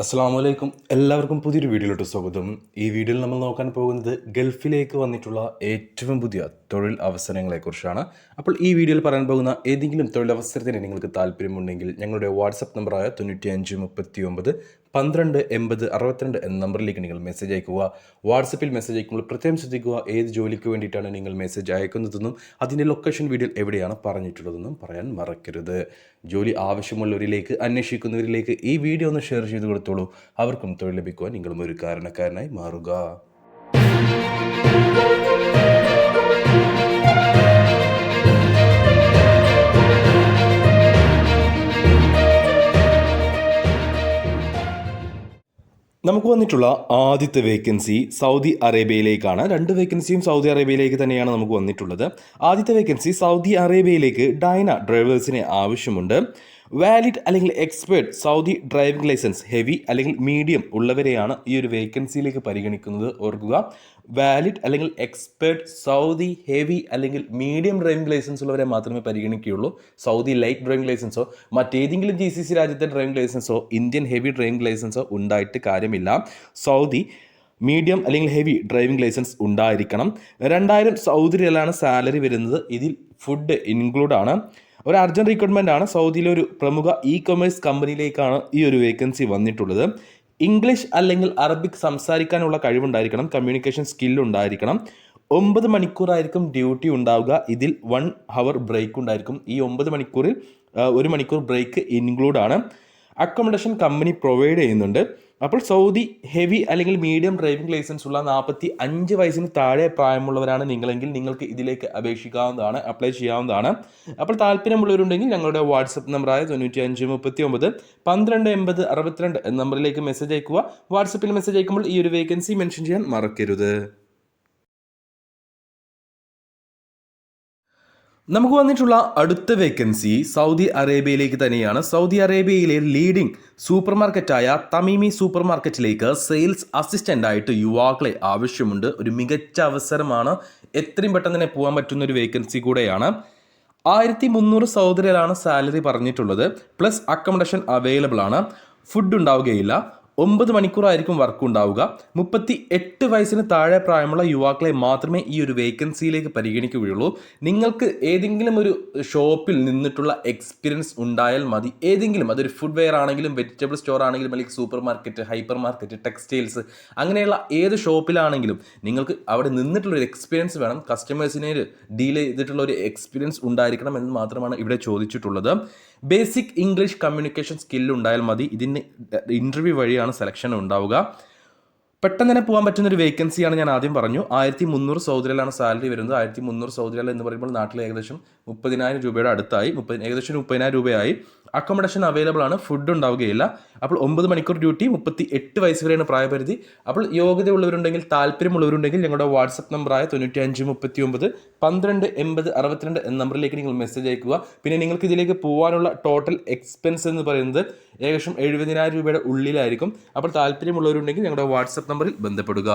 അസ്സലാമു എല്ലാവർക്കും പുതിയൊരു വീഡിയോയിലോട്ട് സ്വാഗതം. ഈ വീഡിയോയിൽ നമ്മൾ നോക്കാൻ പോകുന്നത് ഗൾഫിലേക്ക് വന്നിട്ടുള്ള ഏറ്റവും പുതിയ തൊഴിൽ അവസരങ്ങളെക്കുറിച്ചാണ്. അപ്പോൾ ഈ വീഡിയോയിൽ പറയാൻ പോകുന്ന ഏതെങ്കിലും തൊഴിലവസരത്തിന് നിങ്ങൾക്ക് താല്പര്യമുണ്ടെങ്കിൽ ഞങ്ങളുടെ വാട്സപ്പ് നമ്പറായ 9539 12 80 62 എന്ന നമ്പറിലേക്ക് നിങ്ങൾ മെസ്സേജ് അയക്കുക. വാട്സപ്പിൽ മെസ്സേജ് അയക്കുമ്പോൾ പ്രത്യേകം ശ്രദ്ധിക്കുക ഏത് ജോലിക്ക് വേണ്ടിയിട്ടാണ് നിങ്ങൾ മെസ്സേജ് അയക്കുന്നതെന്നും അതിൻ്റെ ലൊക്കേഷൻ വീഡിയോയിൽ എവിടെയാണ് പറഞ്ഞിട്ടുള്ളതെന്നും പറയാൻ മറക്കരുത്. ജോലി ആവശ്യമുള്ളവരിലേക്ക്, അന്വേഷിക്കുന്നവരിലേക്ക് ഈ വീഡിയോ ഒന്ന് ഷെയർ ചെയ്ത് കൊടുത്തോളൂ. അവർക്കും തൊഴിൽ ലഭിക്കുവാൻ നിങ്ങളും ഒരു കാരണക്കാരനായി മാറുക. നമുക്ക് വന്നിട്ടുള്ള ആദ്യത്തെ വേക്കൻസി സൗദി അറേബ്യയിലേക്കാണ്. 2 വേക്കൻസിയും സൗദി അറേബ്യയിലേക്ക് തന്നെയാണ് നമുക്ക് വന്നിട്ടുള്ളത്. ആദ്യത്തെ വേക്കൻസി സൗദി അറേബ്യയിലേക്ക് ഡൈന ഡ്രൈവേഴ്സിനെ ആവശ്യമുണ്ട്. വാലിഡ് അല്ലെങ്കിൽ expert Saudi driving licence heavy അല്ലെങ്കിൽ മീഡിയം ഉള്ളവരെയാണ് ഈ ഒരു വേക്കൻസിയിലേക്ക് പരിഗണിക്കുന്നത്. ഓർക്കുക, വാലിഡ് അല്ലെങ്കിൽ എക്സ്പേർട്ട് സൗദി ഹെവി അല്ലെങ്കിൽ മീഡിയം ഡ്രൈവിംഗ് ലൈസൻസ് ഉള്ളവരെ മാത്രമേ പരിഗണിക്കുകയുള്ളൂ. സൗദി ലൈറ്റ് ഡ്രൈവിംഗ് ലൈസൻസോ മറ്റേതെങ്കിലും GCC രാജ്യത്തെ ഡ്രൈവിംഗ് ലൈസൻസോ ഇന്ത്യൻ ഹെവി ഡ്രൈവിംഗ് ലൈസൻസോ ഉണ്ടായിട്ട് കാര്യമില്ല. സൗദി മീഡിയം അല്ലെങ്കിൽ ഹെവി ഡ്രൈവിംഗ് ലൈസൻസ് ഉണ്ടായിരിക്കണം. 2000 സൗദി റിയാലാണ് സാലറി വരുന്നത്. ഇതിൽ ഫുഡ് ഇൻക്ലൂഡ് ആണ്. ഒരു അർജൻറ്റ് റിക്രൂട്ട്മെൻ്റ് ആണ്. സൗദിയിലെ ഒരു പ്രമുഖ കൊമേഴ്സ് കമ്പനിയിലേക്കാണ് ഈ ഒരു വേക്കൻസി വന്നിട്ടുള്ളത്. ഇംഗ്ലീഷ് അല്ലെങ്കിൽ അറബിക് സംസാരിക്കാനുള്ള കഴിവുണ്ടായിരിക്കണം. കമ്മ്യൂണിക്കേഷൻ സ്കില്ലുണ്ടായിരിക്കണം. 9 മണിക്കൂറായിരിക്കും ഡ്യൂട്ടി ഉണ്ടാവുക. ഇതിൽ 1 hour ബ്രേക്ക് ഉണ്ടായിരിക്കും. ഈ 9 മണിക്കൂറിൽ 1 മണിക്കൂർ ബ്രേക്ക് ഇൻക്ലൂഡ് ആണ്. അക്കോമഡേഷൻ കമ്പനി പ്രൊവൈഡ് ചെയ്യുന്നുണ്ട്. അപ്പോൾ സൗദി ഹെവി അല്ലെങ്കിൽ മീഡിയം ഡ്രൈവിംഗ് ലൈസൻസ് ഉള്ള 45 വയസ്സിന് താഴെ പ്രായമുള്ളവരാണ് നിങ്ങളെങ്കിൽ നിങ്ങൾക്ക് ഇതിലേക്ക് അപേക്ഷിക്കാവുന്നതാണ്, അപ്ലൈ ചെയ്യാവുന്നതാണ്. അപ്പോൾ താല്പര്യമുള്ളവരുണ്ടെങ്കിൽ ഞങ്ങളുടെ വാട്സപ്പ് നമ്പറായ 9539 12 80 62 എന്ന നമ്പറിലേക്ക് മെസ്സേജ് അയക്കുക. വാട്സപ്പിൽ മെസ്സേജ് അയക്കുമ്പോൾ ഈ ഒരു വേക്കൻസി മെൻഷൻ ചെയ്യാൻ മറക്കരുത്. നമുക്ക് വന്നിട്ടുള്ള അടുത്ത വേക്കൻസി സൗദി അറേബ്യയിലേക്ക് തന്നെയാണ്. സൗദി അറേബ്യയിലെ ലീഡിംഗ് സൂപ്പർ മാർക്കറ്റായ തമീമി സൂപ്പർ മാർക്കറ്റിലേക്ക് സെയിൽസ് അസിസ്റ്റൻ്റ് ആയിട്ട് യുവാക്കളെ ആവശ്യമുണ്ട്. ഒരു മികച്ച അവസരമാണ്. എത്രയും പെട്ടെന്ന് തന്നെ പോകാൻ പറ്റുന്ന ഒരു വേക്കൻസി കൂടെയാണ്. 1300 സൗദി റിയാലാണ് സാലറി പറഞ്ഞിട്ടുള്ളത്. പ്ലസ് അക്കോമഡേഷൻ അവൈലബിൾ ആണ്. ഫുഡ് ഉണ്ടാവുകയില്ല. 9 മണിക്കൂറായിരിക്കും വർക്ക് ഉണ്ടാവുക. 38 വയസ്സിന് താഴെ പ്രായമുള്ള യുവാക്കളെ മാത്രമേ ഈ ഒരു വേക്കൻസിയിലേക്ക് പരിഗണിക്കുകയുള്ളൂ. നിങ്ങൾക്ക് ഏതെങ്കിലും ഒരു ഷോപ്പിൽ നിന്നിട്ടുള്ള എക്സ്പീരിയൻസ് ഉണ്ടായാൽ മതി. ഏതെങ്കിലും, അതൊരു ഫുഡ് വെയർ ആണെങ്കിലും വെജിറ്റബിൾ സ്റ്റോർ ആണെങ്കിലും അല്ലെങ്കിൽ super market, hyper market, textiles, അങ്ങനെയുള്ള ഏത് ഷോപ്പിലാണെങ്കിലും നിങ്ങൾക്ക് അവിടെ നിന്നിട്ടുള്ളൊരു എക്സ്പീരിയൻസ് വേണം. കസ്റ്റമേഴ്സിനെ ഡീൽ ചെയ്തിട്ടുള്ള ഒരു എക്സ്പീരിയൻസ് ഉണ്ടായിരിക്കണം എന്ന് മാത്രമാണ് ഇവിടെ ചോദിച്ചിട്ടുള്ളത്. ബേസിക് ഇംഗ്ലീഷ് കമ്മ്യൂണിക്കേഷൻ സ്കില്ല് ഉണ്ടായാൽ മതി. ഇതിന് ഇൻ്റർവ്യൂ വഴിയാണ് സെലക്ഷൻ ഉണ്ടാവുക. പെട്ടെന്ന് തന്നെ പോകാൻ പറ്റുന്ന ഒരു വേക്കൻസിയാണ്. ഞാൻ ആദ്യം പറഞ്ഞു 1300 സൗദി റിയാലാണ് സാലറി വരുന്നത്. 1300 സൗദി റിയാൽ എന്ന് പറയുമ്പോൾ നാട്ടിൽ ഏകദേശം 30,000 രൂപയുടെ അടുത്തായി, ഏകദേശം 30,000 രൂപയായി. അക്കോമഡേഷൻ അവൈലബിൾ ആണ്. ഫുഡ് ഉണ്ടാവുകയില്ല. അപ്പോൾ 9 മണിക്കൂർ ഡ്യൂട്ടി. 38 വയസ്സ് വരെയാണ് പ്രായപരിധി. അപ്പോൾ യോഗ്യതയുള്ളവരുണ്ടെങ്കിൽ, താല്പര്യമുള്ളവരുണ്ടെങ്കിൽ ഞങ്ങളുടെ വാട്സപ്പ് നമ്പറായ 9539 12 80 62 എന്ന നമ്പറിലേക്ക് നിങ്ങൾ മെസ്സേജ് അയക്കുക. പിന്നെ നിങ്ങൾക്ക് ഇതിലേക്ക് പോകാനുള്ള ടോട്ടൽ എക്സ്പെൻസ് എന്ന് പറയുന്നത് ഏകദേശം 70,000 രൂപയുടെ ഉള്ളിലായിരിക്കും. അപ്പോൾ താല്പര്യമുള്ളവരുണ്ടെങ്കിൽ ഞങ്ങളുടെ വാട്സപ്പ് നമ്പറിൽ ബന്ധപ്പെടുക.